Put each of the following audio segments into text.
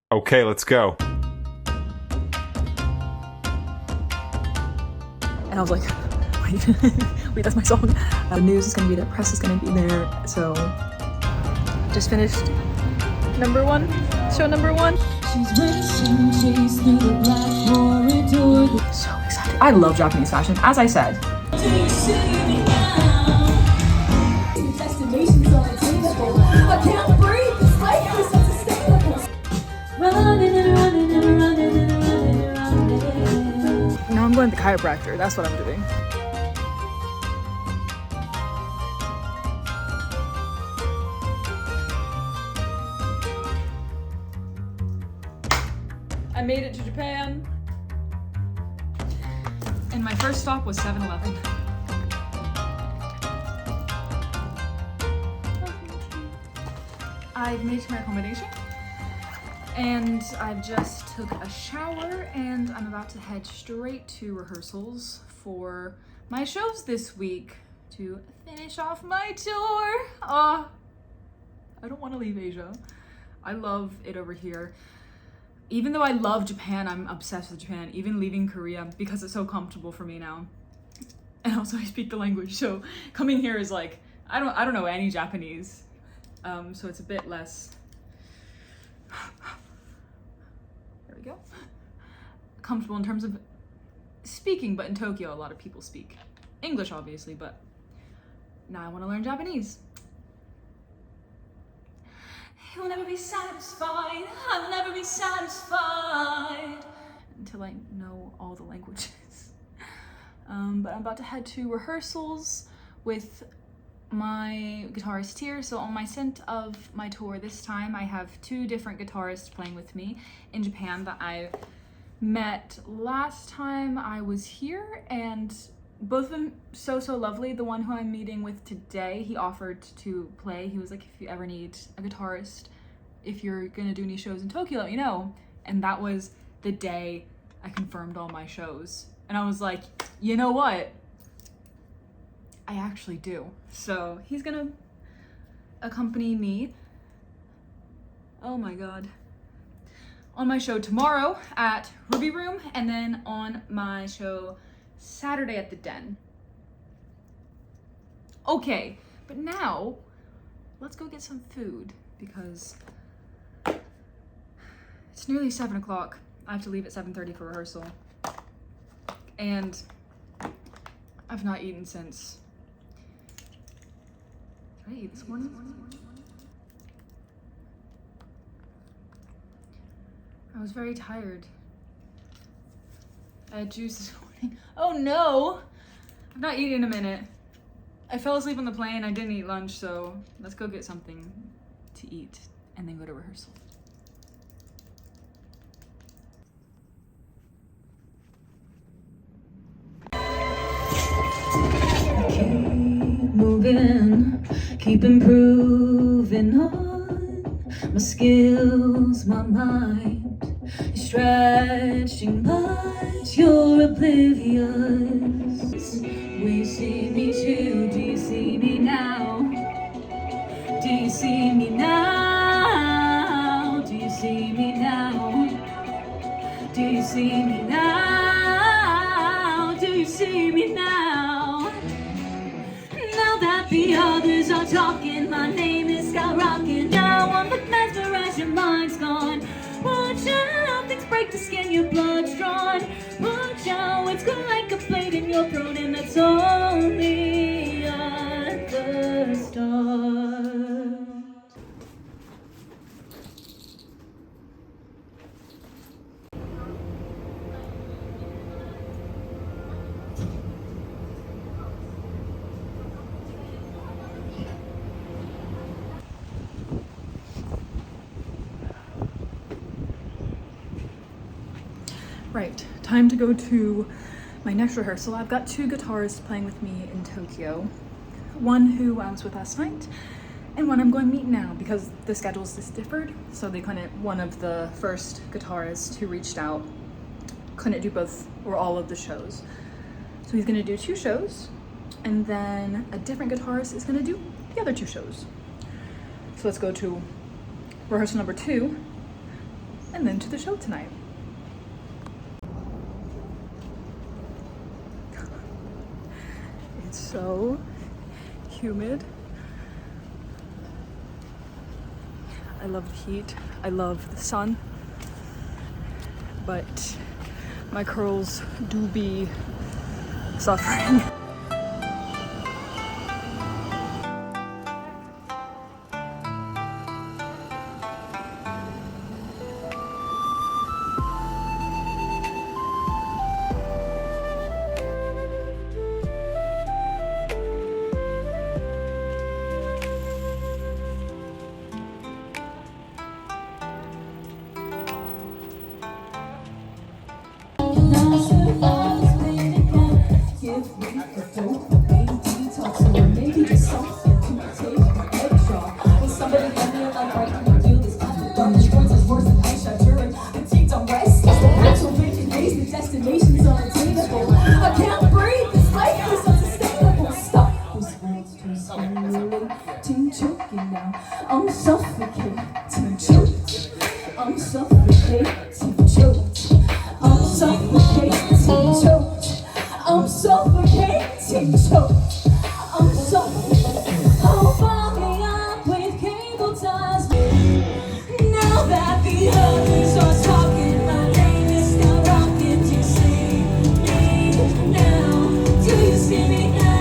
Okay, let's go. And I was like, wait, wait, that's my song. The news is gonna be there, press is gonna be there. So just finished number one, show number one. She's racing, chase through the black corridor. So excited. I love Japanese fashion, as I said. I can't breathe, this life is unsustainable. Running and running and running and running and running. Now I'm going to the chiropractor, that's what I'm doing. I made it to Japan. And my first stop was 7-Eleven. I've made it to my accommodation. And I just took a shower and I'm about to head straight to rehearsals for my shows this week to finish off my tour. I don't want to leave Asia. I love it over here. Even though I love Japan, I'm obsessed with Japan, even leaving Korea because it's so comfortable for me now. And also I speak the language, so coming here is like, I don't know any Japanese. So it's a bit less, there we go, comfortable in terms of speaking, but in Tokyo, a lot of people speak English, obviously, but now I want to learn Japanese. You'll never be satisfied, I'll never be satisfied until I know all the languages. But I'm about to head to rehearsals with my guitarist here. So on my scent of my tour this time, I have 2 different guitarists playing with me in Japan that I met last time I was here, and both of them so lovely. The one who I'm meeting with today, he offered to play. He was like, if you ever need a guitarist, if you're gonna do any shows in Tokyo, let me know. And that was the day I confirmed all my shows. And I was like, you know what? I actually do. So he's gonna accompany me, oh my god, on my show tomorrow at Ruby Room, and then on my show Saturday at the Den. Okay, but now let's go get some food because it's nearly 7 o'clock. I have to leave at 7:30 for rehearsal. And I've not eaten since, did I eat this morning? I was very tired. I had juice this morning. Oh no! I've not eaten in a minute. I fell asleep on the plane, I didn't eat lunch, so let's go get something to eat and then go to rehearsal. Keep moving, keep improving on my skills, my mind is stretching, but you're oblivious. We see me too, do you see me now? Do you see me now? Do you see me now? Do you see me now? Do you see me now? Now that the others are talking, my name is skyrocketing. Now I'm the mesmerized, your mind's gone. Watch out, things break the skin, your blood's drawn. Watch out, it's good like a blade in your throat, and that's only at the start. Right, time to go to my next rehearsal. I've got 2 guitarists playing with me in Tokyo. One who I was with last night, and one I'm going to meet now because the schedules just differed. So they couldn't, one of the first guitarists who reached out couldn't do both or all of the shows. So he's gonna do 2 shows, and then a different guitarist is gonna do the other 2 shows. So let's go to rehearsal number 2, and then to the show tonight. It's so humid. I love the heat. I love the sun. But my curls do be suffering. I'm suffocating, choked. I'm suffocating, choked. I'm suffocating, choked. I'm suffocating, choked. I'm suffocating. Oh, fill me up with cable ties. Now that the others are talking, my name is still rocking. Do you see me now? Do you see me now?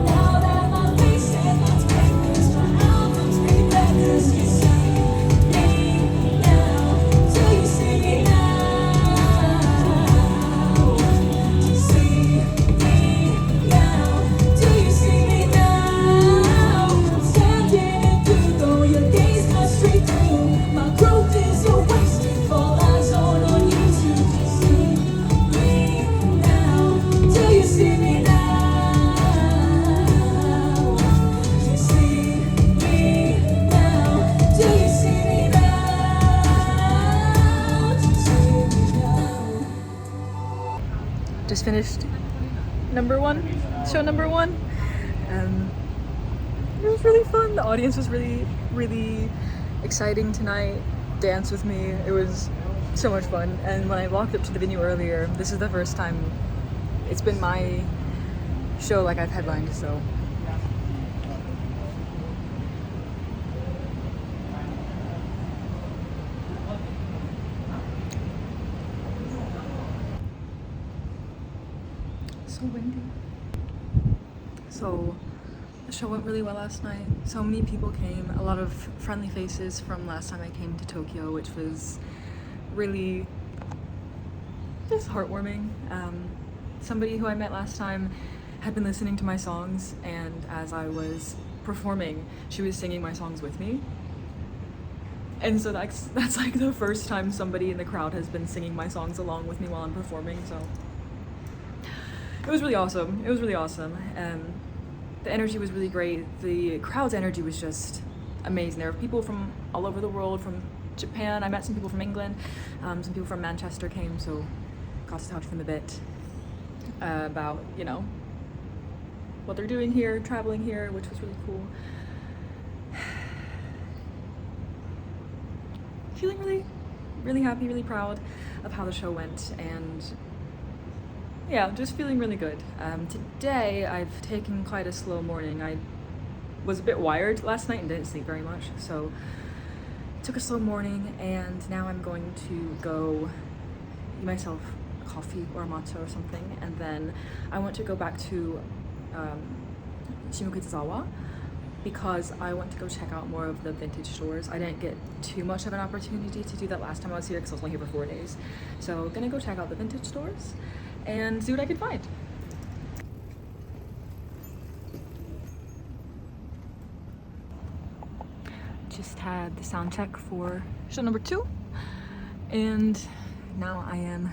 Now that my face and my papers, my albums, big letters, you see me now? Do you see me now? Do you see me now? Do you see me now? Standing through all your days, go straight through. My growth is a waste. All eyes on you to see me now. Do you see me now? Do you see me now? Do you see me now? Do you see me now? Just finished show number one. It was really fun. The audience was really, really exciting tonight. Dance with me. It was so much fun. And when I walked up to the venue earlier, this is the first time it's been my show like I've headlined, so. So windy. So the show went really well last night. So many people came, a lot of friendly faces from last time I came to Tokyo, which was really just heartwarming. Somebody who I met last time had been listening to my songs, and as I was performing, she was singing my songs with me. And so that's like the first time somebody in the crowd has been singing my songs along with me while I'm performing, so it was really awesome. It was really awesome. The energy was really great. The crowd's energy was just amazing. There were people from all over the world, from Japan. I met some people from England. Some people from Manchester came, so got to talk to them a bit about, you know, what they're doing here, traveling here, which was really cool. Feeling really, really happy, really proud of how the show went, and yeah, just feeling really good. Today I've taken quite a slow morning. I was a bit wired last night and didn't sleep very much, so took a slow morning, and now I'm going to go eat myself a coffee or a matcha or something, and then I want to go back to Shimokitazawa because I want to go check out more of the vintage stores. I didn't get too much of an opportunity to do that last time I was here because I was only here for 4 days. So gonna go check out the vintage stores and see what I can find. Just had the sound check for show number 2, and now I am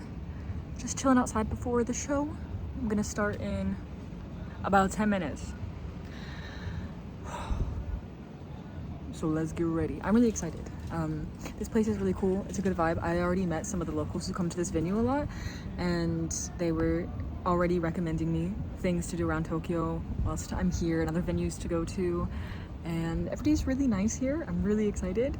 just chilling outside before the show. I'm gonna start in about 10 minutes. So let's get ready. I'm really excited. This place is really cool. It's a good vibe. I already met some of the locals who come to this venue a lot, and they were already recommending me things to do around Tokyo whilst I'm here and other venues to go to. And everybody's really nice here. I'm really excited.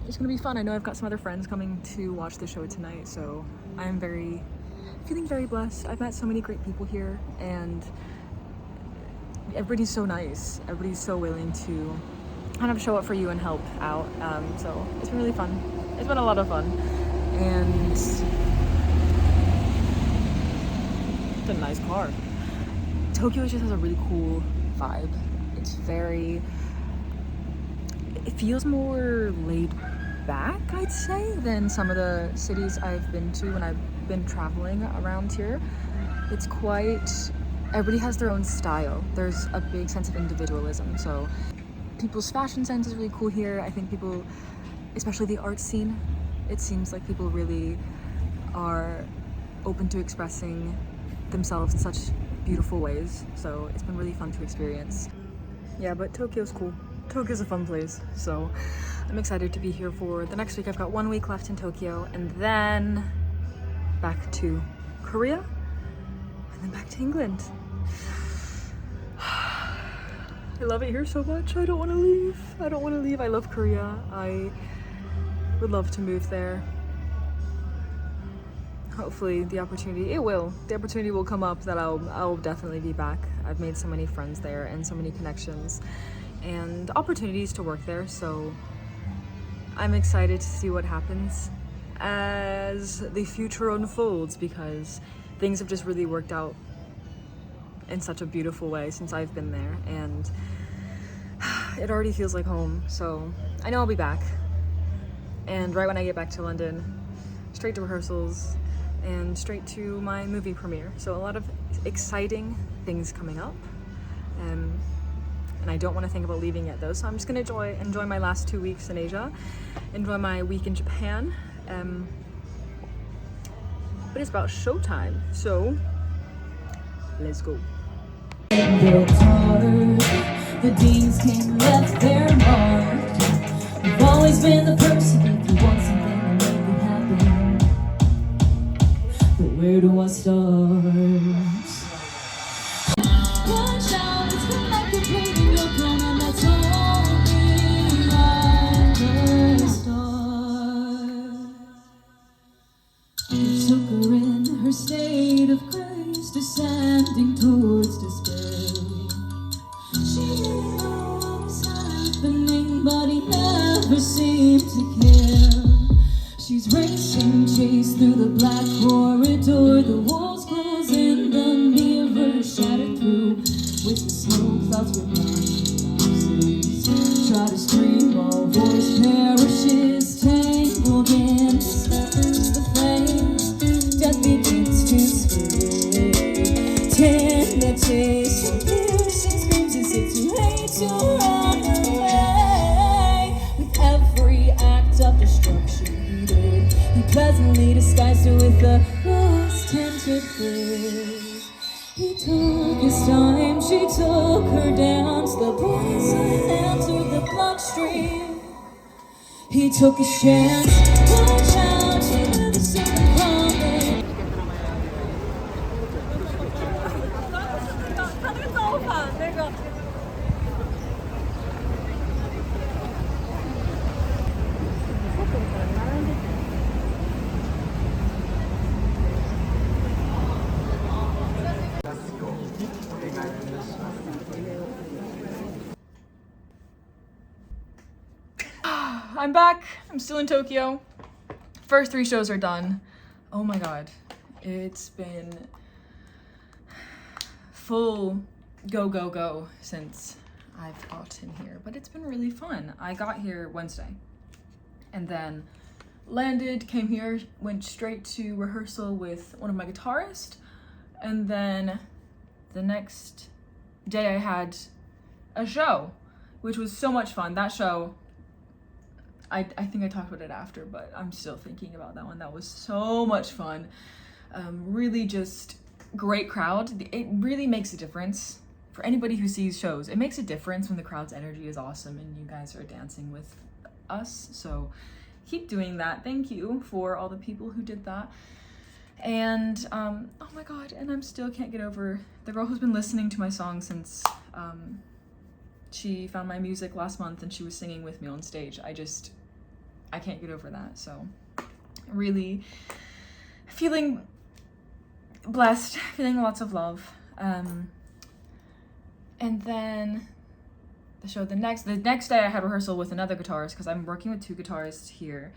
it's gonna be fun. I know I've got some other friends coming to watch the show tonight, so I'm feeling very blessed. I've met so many great people here, and everybody's so nice. Everybody's so willing to kind of show up for you and help out. So it's been really fun. It's been a lot of fun, and it's a nice car. Tokyo just has a really cool vibe. It feels more laid back, I'd say, than some of the cities I've been to when I've been traveling around here. It's everybody has their own style. There's a big sense of individualism. So people's fashion sense is really cool here. I think people, especially the art scene, it seems like people really are open to expressing themselves in such beautiful ways. So it's been really fun to experience. Yeah, but Tokyo's cool. Tokyo's a fun place. So I'm excited to be here for the next week. I've got 1 week left in Tokyo, and then back to Korea, and then back to England. I love it here so much. I don't want to leave. I don't want to leave. I love Korea. I would love to move there. Hopefully the opportunity will come up that I'll definitely be back. I've made so many friends there and so many connections and opportunities to work there, so I'm excited to see what happens as the future unfolds, because things have just really worked out in such a beautiful way since I've been there, and it already feels like home. So I know I'll be back, and right when I get back to London, straight to rehearsals and straight to my movie premiere. So a lot of exciting things coming up, and I don't want to think about leaving yet though, so I'm just gonna enjoy my last 2 weeks in Asia, enjoy my week in Japan, but it's about showtime, so let's go. The deans came and left their mark. You've always been the person if you want something to make it happen. But where do I start? Watch out, it's been like you're playing your plan, and that's only at the start. You took her in her state of grace, descending towards despair. She didn't know what was happening, but he never seemed to care. She's racing, chased through the black corridor. The walls close in, the mirror shattered through. With the smoke clouds with boxes, try to scream, all voice perishes. Tangled in the flames, death begins to speak. Tender taste and piercing screams. Is it too late to run away? With every act of destruction he did, he pleasantly disguised it with a rose-tinted bliss. He took his time, she took her dance. The poison entered the bloodstream. He took his chance. Watch out, she never seen him coming. I'm back. I'm still in Tokyo. First 3 shows are done. Oh my god. It's been full go since I've gotten here, but it's been really fun. I got here Wednesday and then landed, came here, went straight to rehearsal with one of my guitarists, and then the next day I had a show, which was so much fun. That show, I think I talked about it after, but I'm still thinking about that one. That was so much fun. Really just great crowd. It really makes a difference for anybody who sees shows. It makes a difference when the crowd's energy is awesome and you guys are dancing with us. So keep doing that. Thank you for all the people who did that. And oh my god, and I still can't get over the girl who's been listening to my song since she found my music last month and she was singing with me on stage. I can't get over that. So really feeling blessed, feeling lots of love. And then the next day I had rehearsal with another guitarist, because I'm working with 2 guitarists here,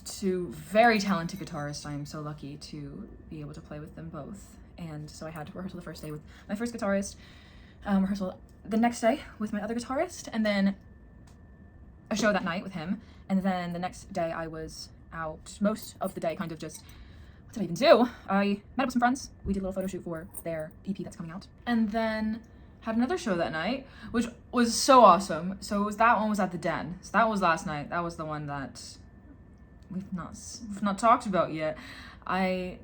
2 very talented guitarists. I'm so lucky to be able to play with them both. And so I had rehearsal the first day with my first guitarist, rehearsal the next day with my other guitarist, and then a show that night with him. And then the next day I was out most of the day, kind of just, what did I even do? I met up with some friends. We did a little photo shoot for their EP that's coming out. And then had another show that night, which was so awesome. So that one was at the Den. So that was last night. That was the one that we've not talked about yet. I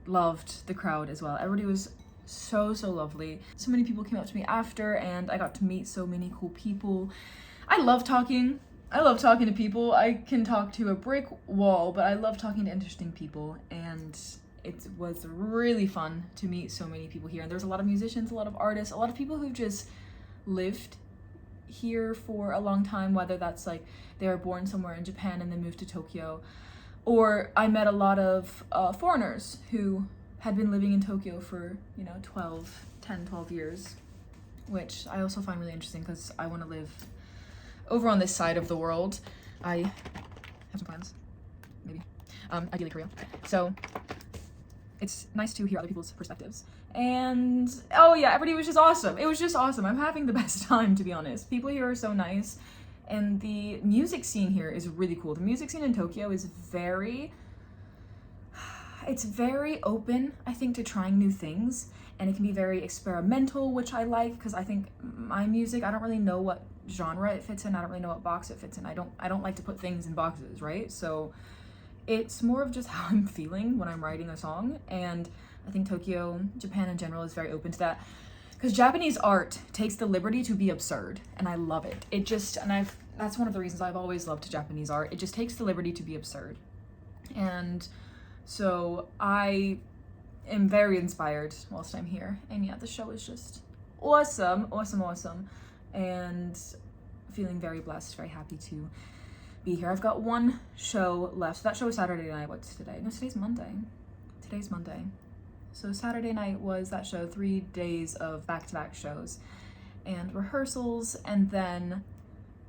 loved the crowd as well. Everybody was so lovely. So many people came up to me after, and I got to meet so many cool people. I love talking to people. I can talk to a brick wall, but I love talking to interesting people, and it was really fun to meet so many people here. And there's a lot of musicians, a lot of artists, a lot of people who've just lived here for a long time, whether that's like they were born somewhere in Japan and then moved to Tokyo, or I met a lot of foreigners who had been living in Tokyo for, 10, 12 years, which I also find really interesting because I want to live over on this side of the world. I have some plans, maybe, ideally Korea. So it's nice to hear other people's perspectives. And oh yeah, everybody was just awesome. It was just awesome. I'm having the best time, to be honest. People here are so nice, and the music scene here is really cool. The music scene in Tokyo is very open, I think, to trying new things, and it can be very experimental, which I like, because I think my music, I don't really know what genre it fits in. I don't really know what box it fits in. I don't like to put things in boxes, right? So it's more of just how I'm feeling when I'm writing a song, and I think Tokyo, Japan in general, is very open to that, because Japanese art takes the liberty to be absurd, and I love it. That's one of the reasons I've always loved Japanese art. It just takes the liberty to be absurd, and so I am very inspired whilst I'm here. And yeah, the show is just awesome, and feeling very blessed, very happy to be here. I've got one show left. So that show was Saturday night. What's today? No, today's Monday. So Saturday night was that show, 3 days of back-to-back shows and rehearsals. And then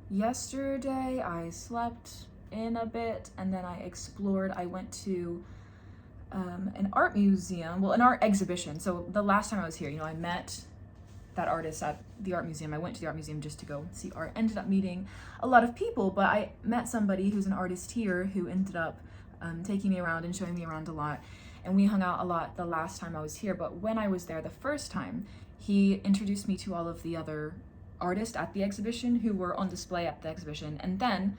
yesterday I slept in a bit, and then I explored. I went to an art museum, an art exhibition. So the last time I was here, I met that artist at the art museum. I went to the art museum just to go see art. Ended up meeting a lot of people, but I met somebody who's an artist here who ended up taking me around and showing me around a lot. And we hung out a lot the last time I was here. But when I was there the first time, he introduced me to all of the other artists at the exhibition who were on display at the exhibition. And then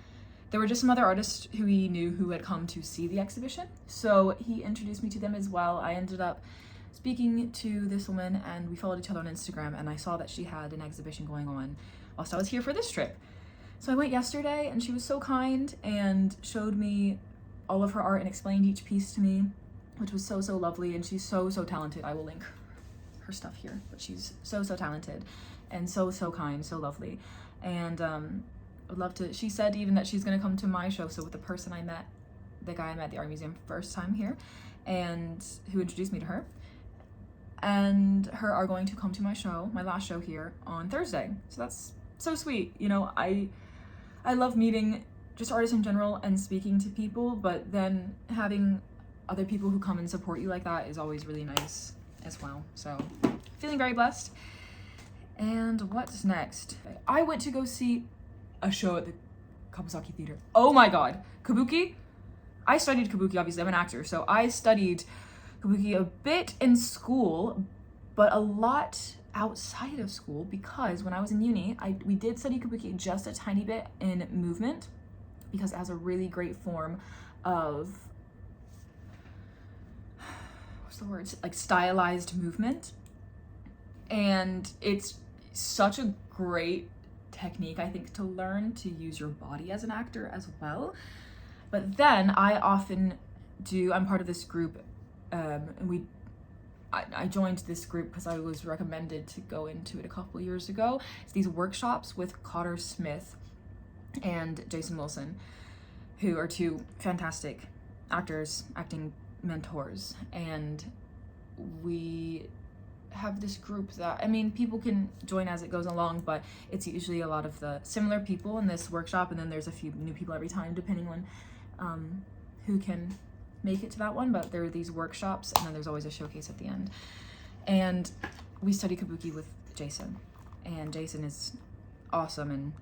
there were just some other artists who he knew who had come to see the exhibition. So he introduced me to them as well. I ended up speaking to this woman, and we followed each other on Instagram, and I saw that she had an exhibition going on whilst I was here for this trip. So I went yesterday, and she was so kind and showed me all of her art and explained each piece to me, which was so lovely. And she's so talented. I will link her stuff here, but she's so talented and so kind, so lovely. And would love to, she said even that she's gonna come to my show. So with the person I met, the guy I met at the art museum first time here, and who introduced me to her, and her are going to come to my show, my last show here, on Thursday. So that's so sweet. I love meeting just artists in general and speaking to people, but then having other people who come and support you like that is always really nice as well. So feeling very blessed. And what's next? I went to go see a show at the Kabusaki Theater. Oh my god, Kabuki? I studied Kabuki, obviously, I'm an actor, so I studied Kabuki a bit in school, but a lot outside of school, because when I was in uni, we did study Kabuki just a tiny bit in movement, because it has a really great form of, what's the word, like stylized movement. And it's such a great technique, I think, to learn to use your body as an actor as well. But then I often I'm part of this group, and I joined this group because I was recommended to go into it a couple years ago. It's these workshops with Cotter Smith and Jason Wilson. who are two fantastic actors, acting mentors, and we have this group that, I mean, people can join as it goes along, but it's usually a lot of the similar people in this workshop, and then there's a few new people every time depending on who can make it to that one. But there are these workshops, and then there's always a showcase at the end. And we study kabuki with Jason, and Jason is awesome and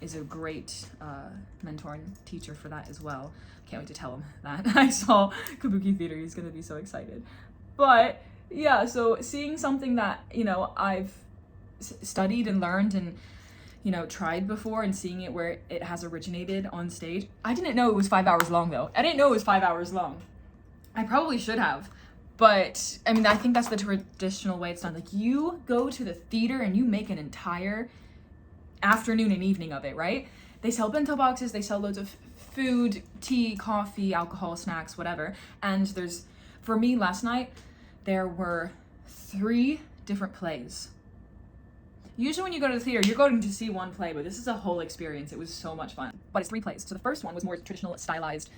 is a great mentor and teacher for that as well. Can't wait to tell him that I saw Kabuki Theater. He's gonna be so excited. But yeah, so seeing something that, you know, I've studied and learned and, you know, tried before, and seeing it where it has originated on stage. I didn't know it was 5 hours long though. I didn't know it was 5 hours long. I probably should have. But I mean, I think that's the traditional way it's done. Like, you go to the theater and you make an entire afternoon and evening of it, right? They sell bento boxes, they sell loads of food, tea, coffee, alcohol, snacks, whatever. And there's, for me last night, there were 3 different plays. Usually when you go to the theater, you're going to see one play, but this is a whole experience. It was so much fun. But it's 3 plays. So the first one was more traditional, stylized,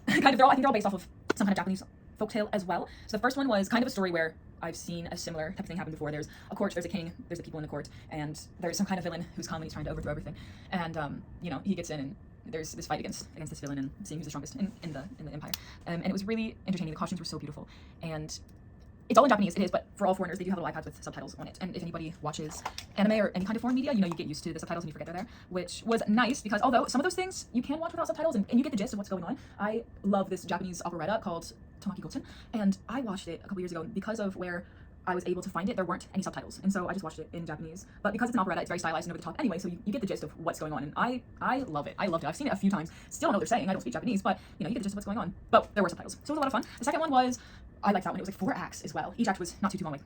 kind of, I think they're all based off of some kind of Japanese folktale as well. So the first one was kind of a story where I've seen a similar type of thing happen before. There's a court, there's a king, there's the people in the court, and there's some kind of villain who's coming, he's trying to overthrow everything. And you know, he gets in and there's this fight against this villain and seeing who's the strongest in the empire. And it was really entertaining. The costumes were so beautiful. And it's all in Japanese, it is, but for all foreigners, they do have little iPads with subtitles on it. And if anybody watches anime or any kind of foreign media, you know, you get used to the subtitles and you forget they're there, which was nice because although some of those things you can watch without subtitles and you get the gist of what's going on. I love this Japanese operetta called Tamaki Goten, and I watched it a couple years ago. Because of where I was able to find it, there weren't any subtitles, and so I just watched it in Japanese. But because it's an operetta, it's very stylized and over the top anyway, so you get the gist of what's going on, and I love it. I loved it. I've seen it a few times. Still don't know what they're saying. I don't speak Japanese, but you know, you get the gist of what's going on. But there were subtitles, so it was a lot of fun. The second one was, I liked that one. It was like 4 acts as well. Each act was not too long, like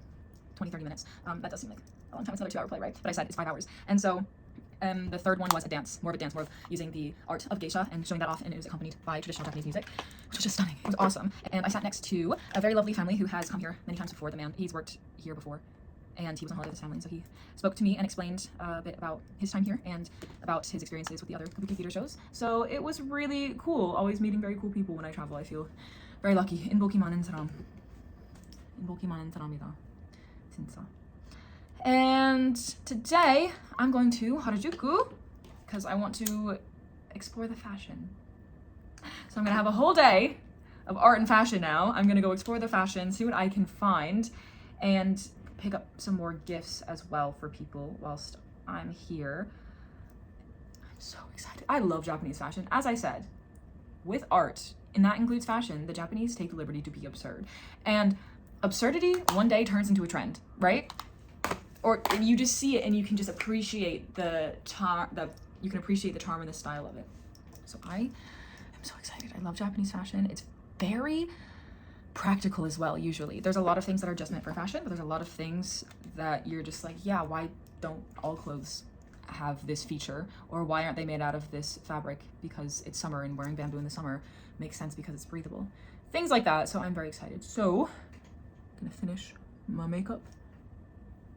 20-30 minutes. That does seem like a long time. It's another 2-hour play, right? But I said it's 5 hours, and so the third one was a dance, more of using the art of geisha and showing that off, and it was accompanied by traditional Japanese music, which was just stunning. It was awesome. And I sat next to a very lovely family who has come here many times before. The man, he's worked here before, and he was on holiday with his family, and so he spoke to me and explained a bit about his time here and about his experiences with the other kabuki theater shows. So it was really cool, always meeting very cool people when I travel. I feel very lucky. 인복이많은 사람. 인복이많은 사람이다. 진짜. And today I'm going to Harajuku because I want to explore the fashion. So I'm gonna have a whole day of art and fashion now. I'm gonna go explore the fashion, see what I can find, and pick up some more gifts as well for people whilst I'm here. I'm so excited. I love Japanese fashion. As I said, with art, and that includes fashion, the Japanese take the liberty to be absurd. And absurdity one day turns into a trend, right? Or you just see it and you can just appreciate the charm, you can appreciate the charm and the style of it. So I am so excited. I love Japanese fashion. It's very practical as well, usually. There's a lot of things that are just meant for fashion, but there's a lot of things that you're just like, yeah, why don't all clothes have this feature? Or why aren't they made out of this fabric? Because it's summer and wearing bamboo in the summer makes sense because it's breathable. Things like that. So I'm very excited. So I'm gonna finish my makeup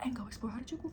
and go explore Harajuku.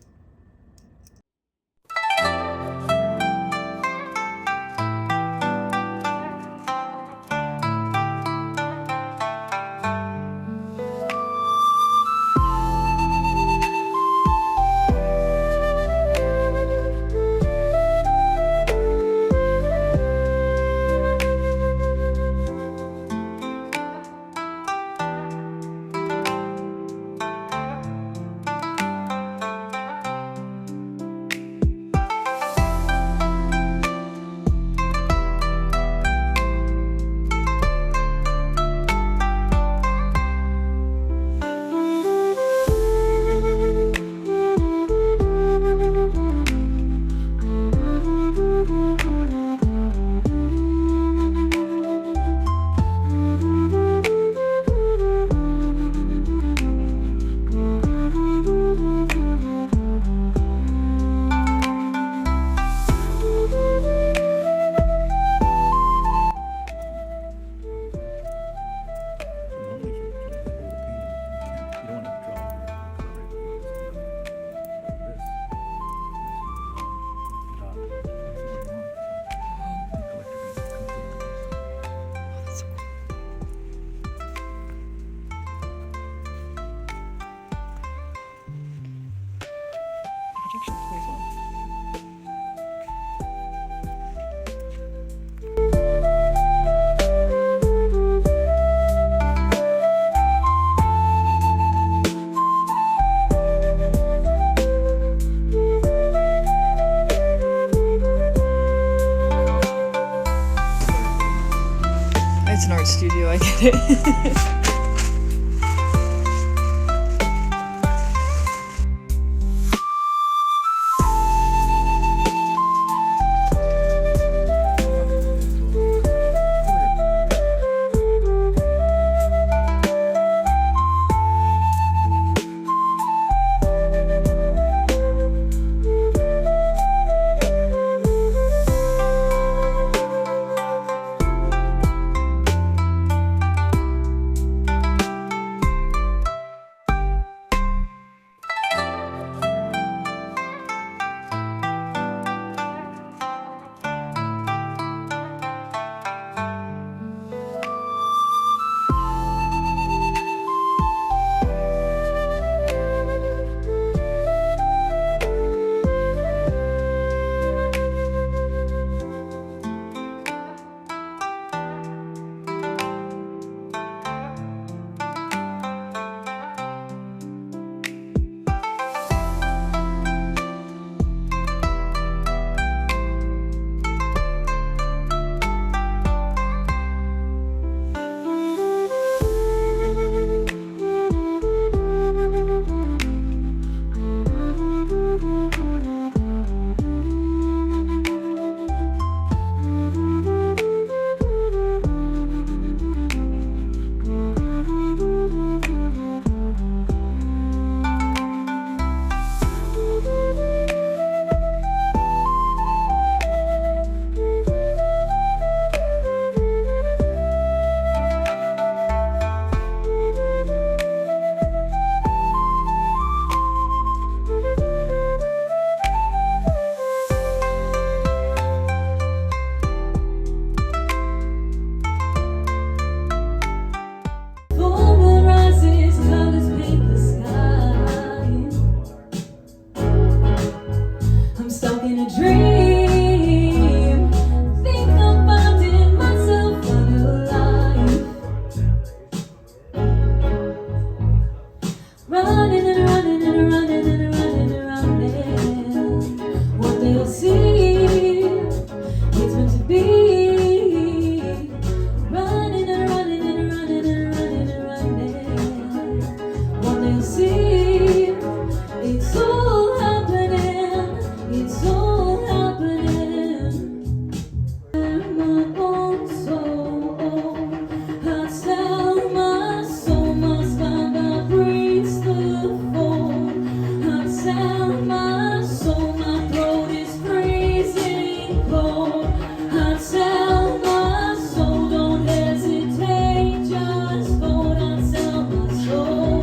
it's an art studio, I get it. Full moon rises, colors paint the sky. I'm stuck in a dream. Think I'm finding myself a new life. Running and running and running and running and running. One day I'll see it's meant to be. Running and running and running and running and running. One day I'll see it's all happening. It's all happening. My own soul, I tell my soul must find my breeze the fall. I tell my soul my throat is freezing cold. I tell my soul don't hesitate, just hold. I tell my soul.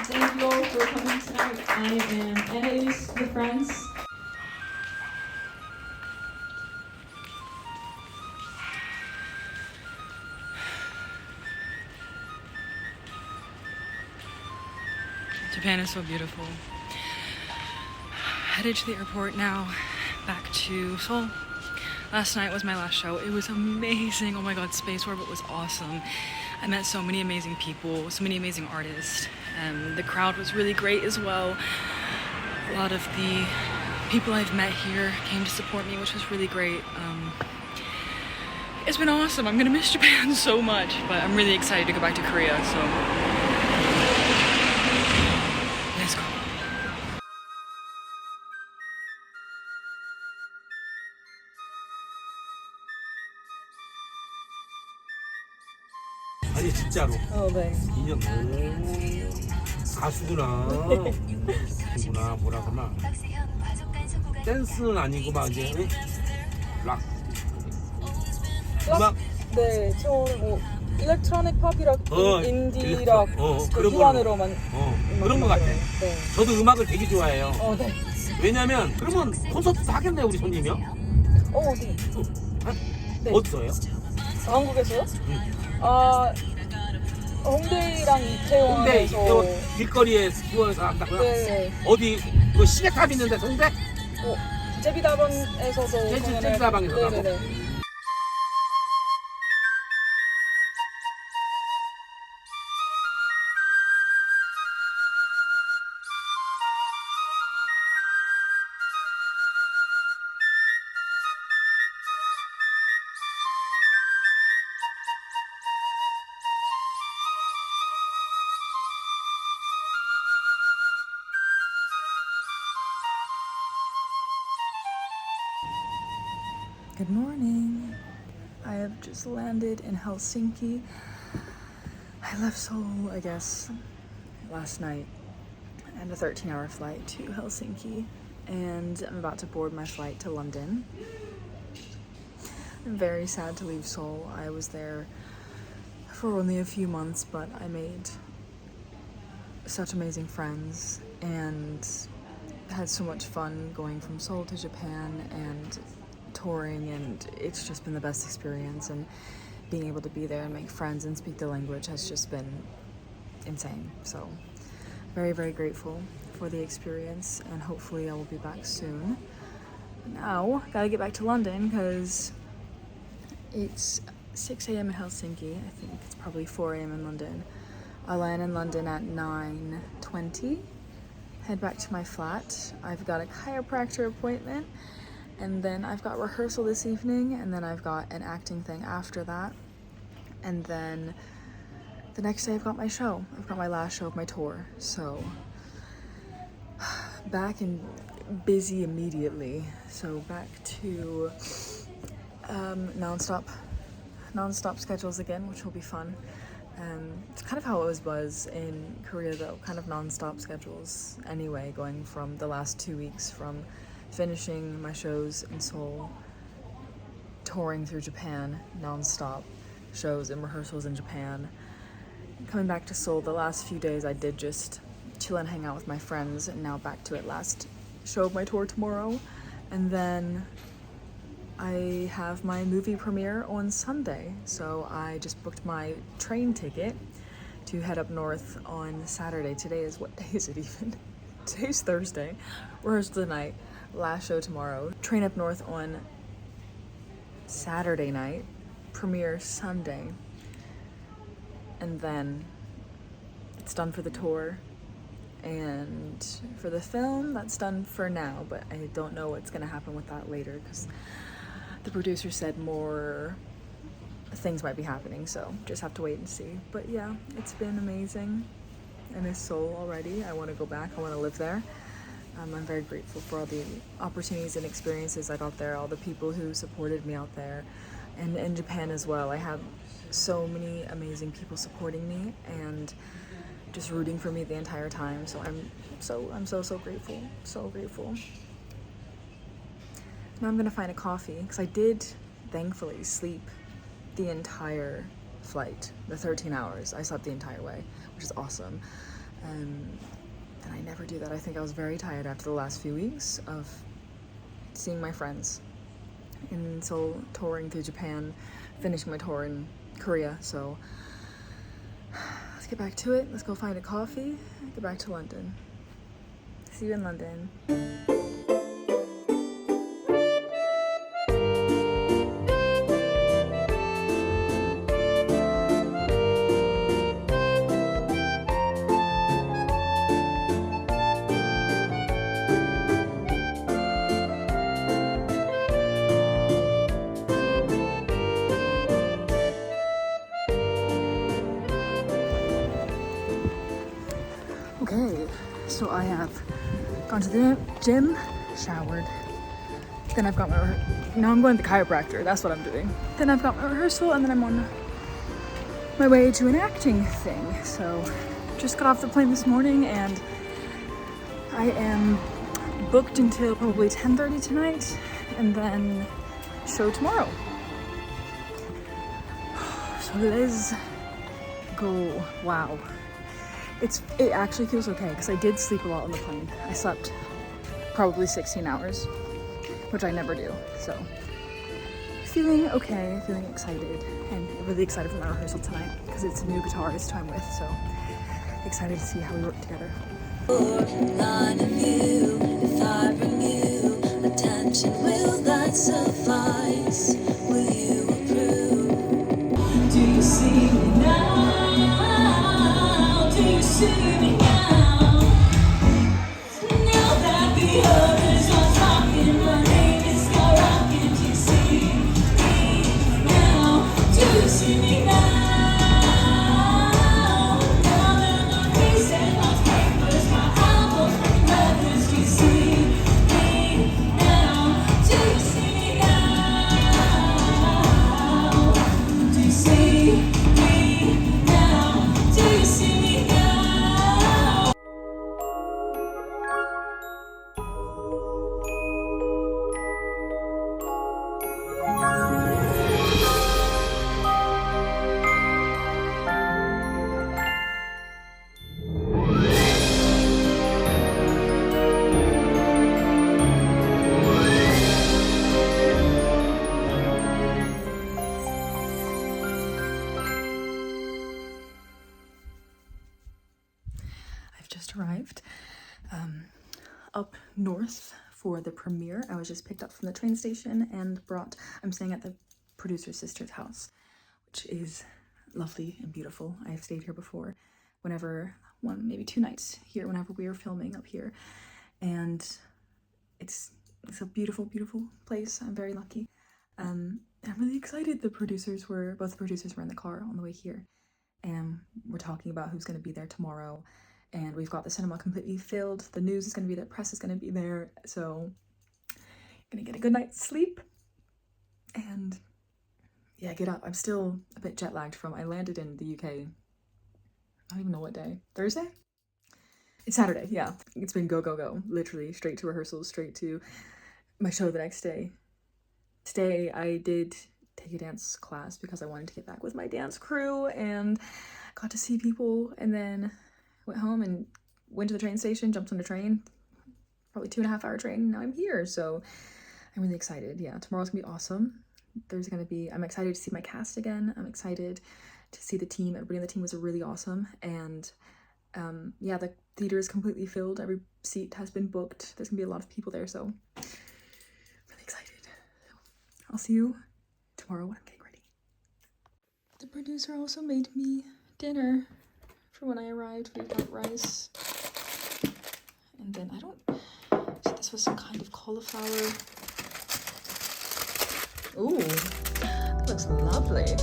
Thank you all for coming tonight. I am Annalise with friends. Japan is so beautiful. Headed to the airport now, back to Seoul. Last night was my last show. It was amazing. Oh my god, Space Orbit was awesome. I met so many amazing people, so many amazing artists. The crowd was really great as well. A lot of the people I've met here came to support me, which was really great. It's been awesome. I'm gonna miss Japan so much, but I'm really excited to go back to Korea, so let's go. 아니 진짜로 네. 인형 가수구나 구나 뭐라 그러나 댄스는 아니고 막 이제 응? 락 음악 네, 저는 뭐 일렉트로닉 팝이랑 인디락 그런 기반으로만 그런 거 같아. 네. 저도 음악을 되게 좋아해요. 네. 왜냐면 그러면 콘서트도 하겠네 우리 손님이요. 네. 네. 어디서요? 한국에서요? 응. 홍대랑 홍대 이태원에서 이태원 길거리에 투어에서 한다고요? 네. 어디 그 시계탑 있는데 홍대? 제비다방에서도 제비다방에서도 하고? 네네네. Good morning. I have just landed in Helsinki. I left Seoul, I guess, last night, and a 13-hour flight to Helsinki, and I'm about to board my flight to London. I'm very sad to leave Seoul. I was there for only a few months, but I made such amazing friends and had so much fun going from Seoul to Japan and touring, and it's just been the best experience, and being able to be there and make friends and speak the language has just been insane. So very, very grateful for the experience, and hopefully I will be back soon. Now, gotta get back to London because it's 6 a.m. in Helsinki. I think it's probably 4 a.m. in London. I'll land in London at 9:20. Head back to my flat. I've got a chiropractor appointment, and then I've got rehearsal this evening, and then I've got an acting thing after that. And then the next day I've got my show. I've got my last show of my tour. So back and busy immediately. So back to non-stop schedules again, which will be fun. It's kind of how it was in Korea though, kind of non-stop schedules anyway, going from the last 2 weeks from finishing my shows in Seoul, touring through Japan, non-stop shows and rehearsals in Japan. Coming back to Seoul, the last few days I did just chill and hang out with my friends, and now back to it. Last show of my tour tomorrow, and then I have my movie premiere on Sunday, so I just booked my train ticket to head up north on Saturday. Today is, what day is it even? Today's Thursday. Rehearsal tonight, last show tomorrow. Train up north on Saturday night, premiere Sunday, and then it's done for the tour. And for the film, that's done for now, but I don't know what's gonna happen with that later because the producer said more things might be happening, so just have to wait and see. But yeah, it's been amazing. I miss Seoul already. I want to go back. I want to live there. I'm very grateful for all the opportunities and experiences I got there, all the people who supported me out there, and in Japan as well. I have so many amazing people supporting me and just rooting for me the entire time. So I'm so grateful, so grateful. Now I'm gonna find a coffee because I did thankfully sleep the entire flight, the 13 hours. I slept the entire way, which is awesome. And I never do that. I think I was very tired after the last few weeks of seeing my friends in Seoul, touring through Japan, finishing my tour in Korea. So let's get back to it. Let's go find a coffee, get back to London. See you in London. Okay, so I have gone to the gym, showered, then I've got now I'm going to the chiropractor, that's what I'm doing. Then I've got my rehearsal, and then I'm on my way to an acting thing. So just got off the plane this morning, and I am booked until probably 10:30 tonight, and then show tomorrow. So let's go. Wow. It actually feels okay because I did sleep a lot on the plane. I slept probably 16 hours, which I never do. So feeling okay, feeling excited, and really excited for my rehearsal tonight because it's a new guitarist who I'm with. So excited to see how we work together. Line of view, if I bring you attention, will that suffice? Will you approve? Do you see me now? Do you see me now? Now that the others are talking, my name is skyrocketing. Do you see me now? Do you see me now? Now that my face and my papers, my albums, my records, do you see me now? Do you see me now? just arrived up north for the premiere. I was just picked up from the train station and I'm staying at the producer's sister's house, which is lovely and beautiful. I have stayed here before, maybe 2 nights here whenever we were filming up here. And it's a beautiful, beautiful place. I'm very lucky. I'm really excited. Both producers were in the car on the way here. And we're talking about who's going to be there tomorrow. And we've got the cinema completely filled. The news is going to be there, press is going to be there. So I'm going to get a good night's sleep. And yeah, get up. I'm still a bit jet lagged I landed in the UK. I don't even know what day. Thursday? It's Saturday, yeah. It's been go, go, go. Literally straight to rehearsals, straight to my show the next day. Today I did take a dance class because I wanted to get back with my dance crew and got to see people, and then went home and went to the train station, jumped on the train, probably 2.5 hour train, and now I'm here. So I'm really excited. Yeah, tomorrow's gonna be awesome. I'm excited to see my cast again. I'm excited to see the team. Everybody on the team was really awesome. And yeah, the theater is completely filled. Every seat has been booked. There's gonna be a lot of people there, so really excited. I'll see you tomorrow when I'm getting ready. The producer also made me dinner for when I arrived. We've got rice. And then so this was some kind of cauliflower. Ooh, that looks lovely.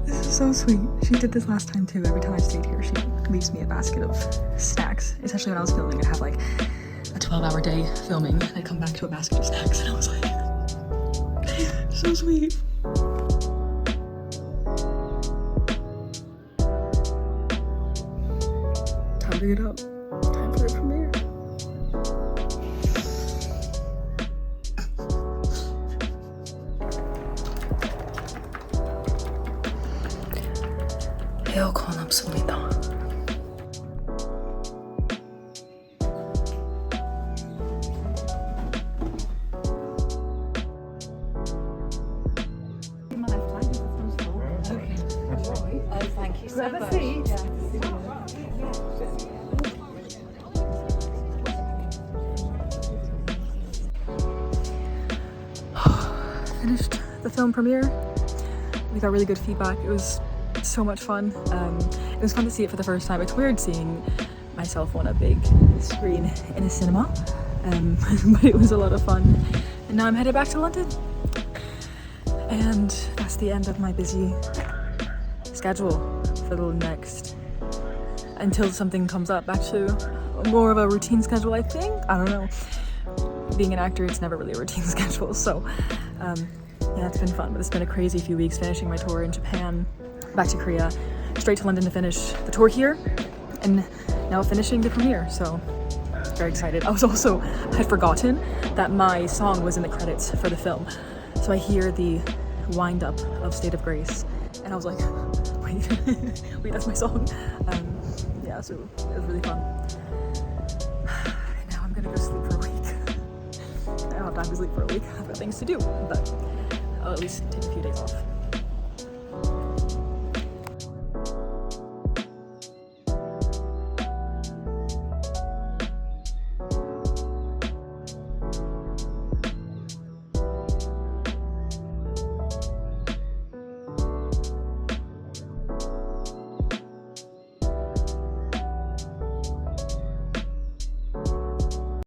This is so sweet. She did this last time too. Every time I stayed here, she leaves me a basket of snacks. Especially when I was filming, I'd have like a 12-hour day filming, and I'd come back to a basket of snacks, and I was like, so sweet. Time to get up. Time for the premiere. 에어컨 없습니다. Grab a seat. Finished the film premiere. We got really good feedback. It was so much fun. It was fun to see it for the first time. It's weird seeing myself on a big screen in a cinema, but it was a lot of fun. And now I'm headed back to London. And that's the end of my busy schedule for the next, until something comes up, back to more of a routine schedule, I think. I don't know. Being an actor, it's never really a routine schedule, so yeah, it's been fun, but it's been a crazy few weeks finishing my tour in Japan, back to Korea, straight to London to finish the tour here, and now finishing the premiere, so very excited. I had forgotten that my song was in the credits for the film, so I hear the wind up of State of Grace, and I was like, wait, that's my song. Yeah, so it was really fun. And now I'm gonna go sleep for a week. I don't have time to sleep for a week. I've got things to do, but I'll at least take a few days off.